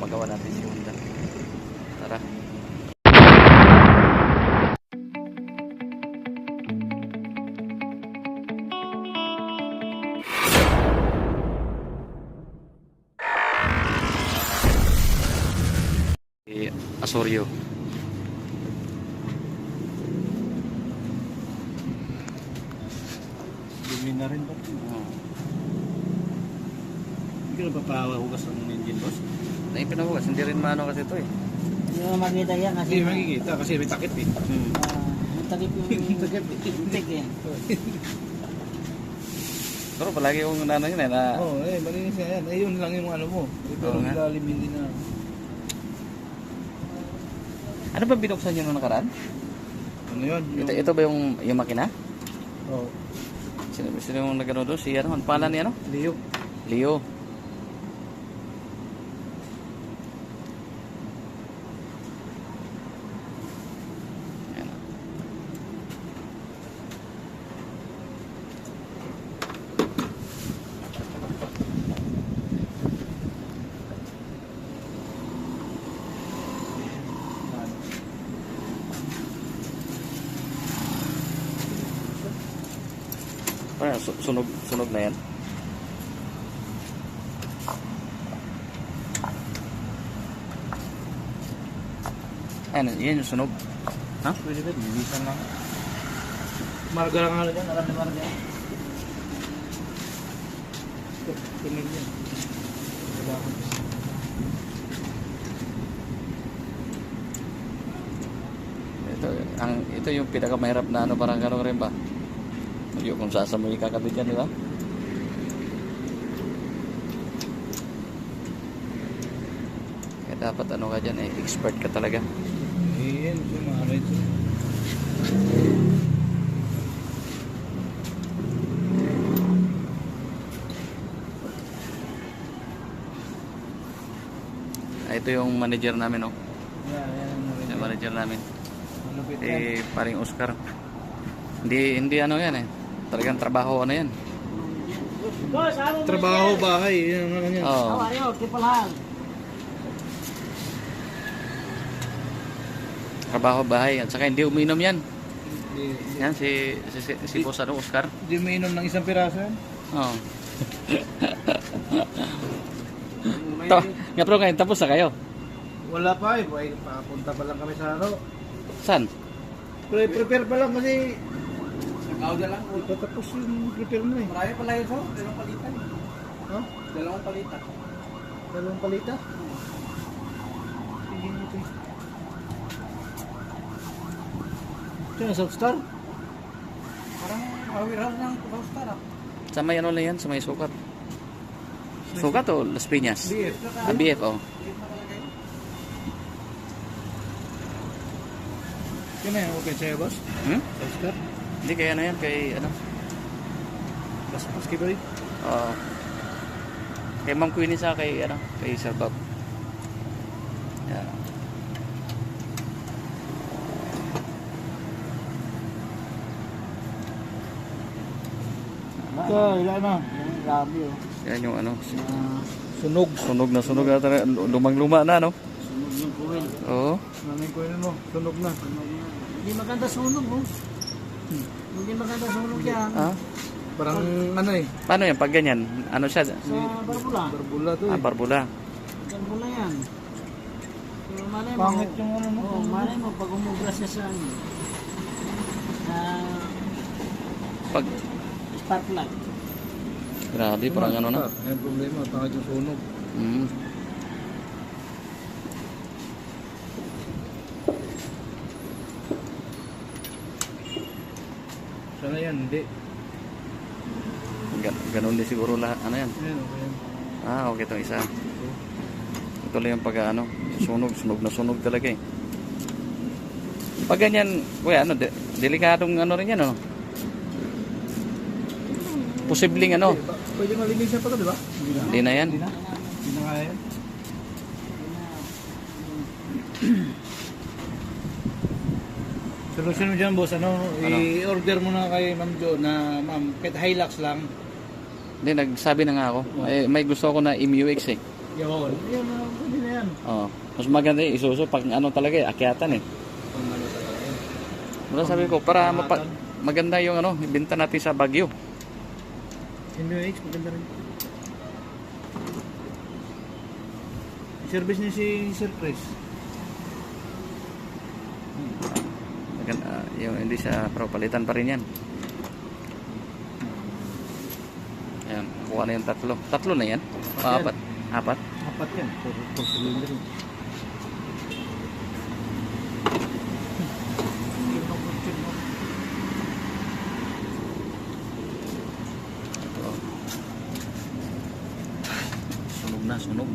mapagawa natin si Honda. Tara. Asorio. Dumi na rin ba? Hindi ka na papahugas ng engine, boss? Ay, pinahugas. Hindi rin maano kasi ito eh. Hindi mo makita yan kasi Hindi makikita kasi may takip eh. yung takip yung takip yan. Pero palagi yung nano yun eh na... Oo, malinis na yan. Yun lang yung ano mo. Pero ilalim hindi na. Ano ba binuksan nyo nung nakaraan? Ano yun? Ito ba yung makina? Oo. Sino yung nagano doon? Si ano? Ang pangalan niya ano? Leo. Leo. Ayan. Parang sunog na yan. Ano, yan yung sunog. Ha? Pwede ba? Bilisan lang. Marga lang ano dyan. Alam na marga. Tunig yan. Ito yung pinakamahirap na ano, parang gano'n rin ba? Yung kung saan mo ikakabit yan, di ba? Kaya dapat ano ka dyan, expert ka talaga. Yan, sumara ito. Ito yung manager namin, oh. Yan. Yung manager namin. Malupit yan. Paring Oscar. Hindi ano yan eh. Talagang trabaho ano yan. Boss, ano ba Trabaho, bahay. Yan ang ano yan. Oo. Ayo, tipalahan. Trabaho bahay. At saka hindi uminom yan. Hindi Yan si Boss ano, Oscar. mainom ng isang piraso yan. Oo. Nga pero ngayon tapos na kayo. Wala pa eh. Papunta pa lang kami sa ano. Saan? Prepare pa lang kasi nakaw lang. Patapos yung prepare mo eh. Marami pala yun, so. Dalawang palitan. Ha? Dalawang palitan. Dalawang palita? Sige nito eh. Saan yung Southstar? Parang warehouse ng Southstar. Sa may ano lang yan, sa may sukat. Sukat o Las Piñas? BF. BF, oh. Yun na yan, okay sa'yo boss? Hmm? Southstar? Hindi kaya ano yan, kay ano? Paski ba rin? Oo. Kay Ma'am Queenie sa kay ano, kay Sir Bob. Yan. Ito, ilan na? Grabe oh. Yan yung ano, Sunog. sunog na talaga, lumang-luma na, no? Sunog yung kuwil. Oo. Nanay ko yun mo, sunog na. Hindi maganda sunog, oh. Hindi maganda sunog yan. Ah, Parang ano eh, paano yan pag ganyan? Ano siya? Sa barbula. barbula to eh. Barbula. Barbula yan. So, malay mo. Pangit yung ano mo. Oo, malay mo pag umubra siya sa ano. Sa Pag spark plug. grabe, parang ano na. Yan problema, pangit yung sunog. Mm. Sana yan, hindi. Ganun din siguro lahat. Ano yan? Yan, okay yan. Ah, okay itong isa. Ito lang yung pag ano, sunog na sunog talaga eh. Pag ganyan, kuya, ano, delikadong ano rin yan, ano? Posibleng ano? Pwede malinisan pa to, di ba? Hindi na yan. Hindi na? Hindi na kaya yan? Solusyon mo dyan, boss, ano? I-order mo na kay Ma'am Jo na, ma'am, kahit Hilux lang. Hindi, nagsabi na nga ako. May gusto ako na MUX eh. Yun. Yun, pwede na yan. Oh, mas maganda yung Isuzu pag ano talaga eh, akyatan eh. Kung ano talaga yan. Wala sabi ko, para maganda yung ano, ibenta natin sa Baguio. NWX, maganda rin. Service niya si Sir Chris. Maganda, yung hindi siya pro, palitan pa rin yan. Ayan, kuha na yung tatlo. Tatlo na yan? O, apat? Apat? Apat yan. 4 cylinder. Ito. Sunog na, sunog.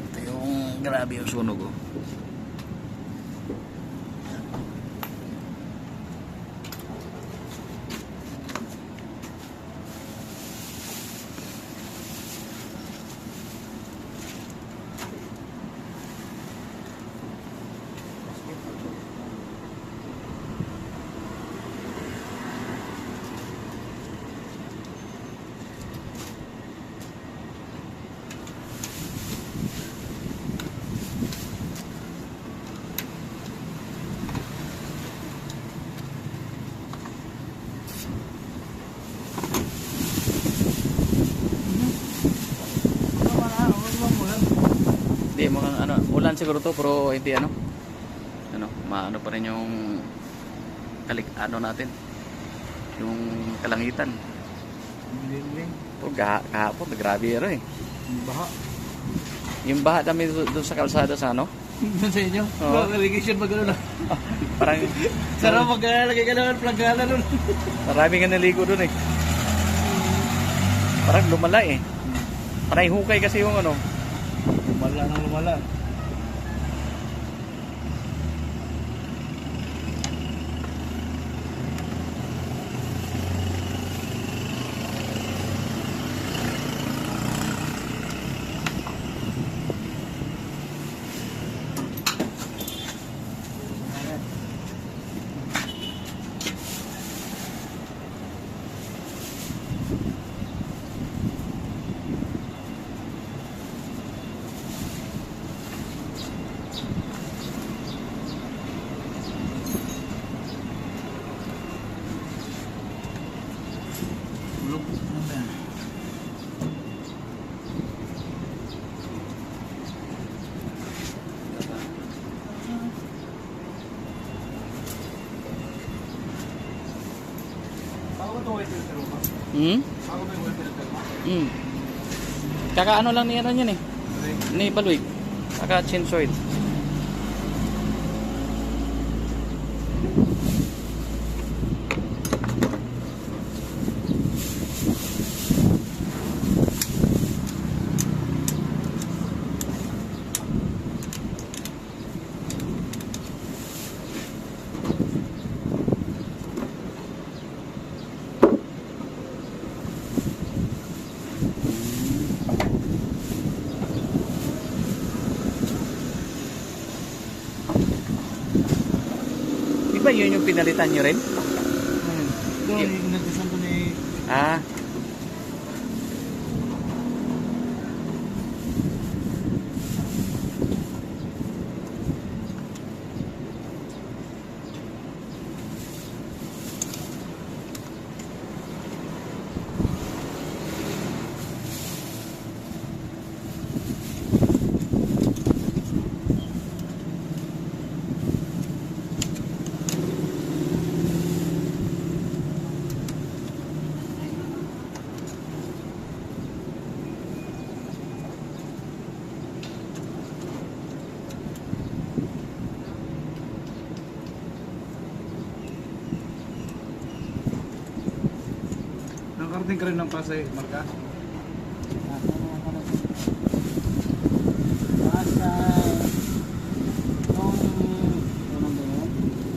Ito yung grabe yung sunog oh. Hindi mo ano, ulan siguro to pero hindi ano. Ano, maano pa rin yung ano natin. Yung kalangitan. Biling. To kahapon, grabe ano eh. Baha. Yung baha kami doon sa kalsada sa ano? Doon sa inyo? Oo. Relegation mag na. Parang Sarap maglalagay ka naman, plagala nun. marami nga naligo doon eh. Parang lumala eh. Parang hukay kasi yung ano. Lumala nang lumala. Bulog. Ano ba yan? Bago ito white filter mo? Hmm? Bago ba yung white filter mo? Hmm. Kakaano lang ni ano yan eh. Ni Paluig. Kaka chinsoid. Di ba yun yung pinalitan nyo rin? Doon, yung nagkasan ko ni... Ah. Nakarating ka rin ng Pasay, Marka?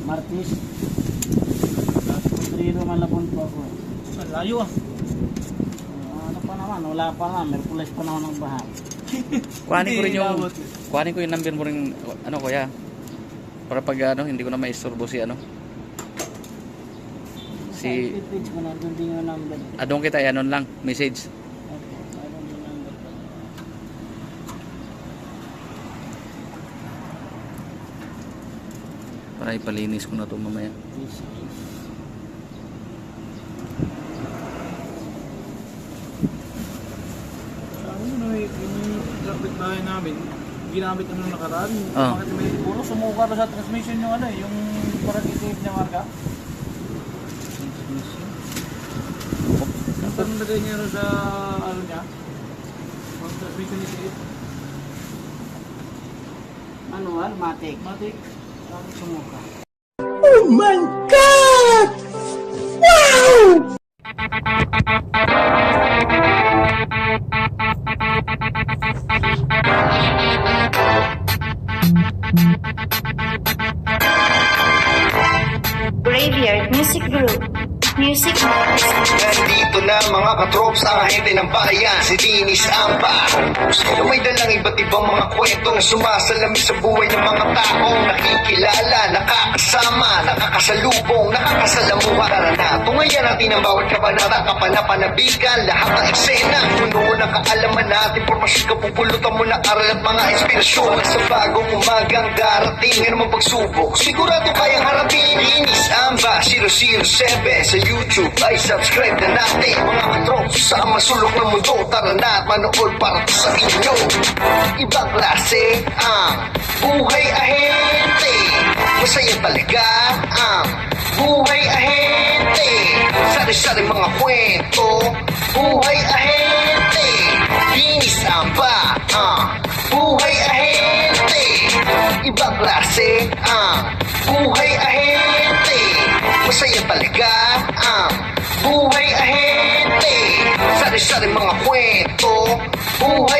Martis. Trino malapon po ako. Layo ah. Ano pa naman, wala pa nga, Merkules pa naman ang baha. Kuhanin ko rin yung Labot. kuhanin ko yung number mo rin ano kuya. Para pag ano hindi ko na maisturbo si ano. Si Page ko na, doon din yung number. adong kita anon lang message. Okay, mayroon yung number. Para ipalinis ko na ito mamaya. Ano na yung kapitbahay namin, ginamit na nung nakaraan. Ah. Bakit may puro sumuka na sa transmission yung ano eh, yung parang itinip niya marka. Ang panlagay niya rin sa ano niya, ang transmission niya siya. Manual, matik. Matik. Tapos sumuka. Graveyard Music Group. Music Box. Nandito na mga katrops ang ahente ng bayan, si Dinis Amba. Sino may dalang iba't ibang mga kwentong sumasalamin sa buhay ng mga taong nakikilala, nakakasama, nakakasalubong, nakakasalamuha. Tara na, tungayan natin ang bawat kabanata, kapanapanabigan, lahat ng eksena. Puno ng kaalaman natin, pormasyon kapupulutan mo ng aral at mga inspirasyon. Sa bagong umagang darating, ngayon mong pagsubok, sigurado kayang harapin. Dinis Amba 007 sa YouTube ay subscribe na natin. Mga katrops sa masulok ng mundo, tara na at manood para to sa inyo. Ibang klase ang buhay ahente, masaya talaga ang buhay ahente. Sari-sari mga kwento, buhay ahente. Dinis Amba ang buhay ahente. Ibang klase ang buhay ahente, masaya talaga ang buhay ahente. Sari-sari mga kwento, buhay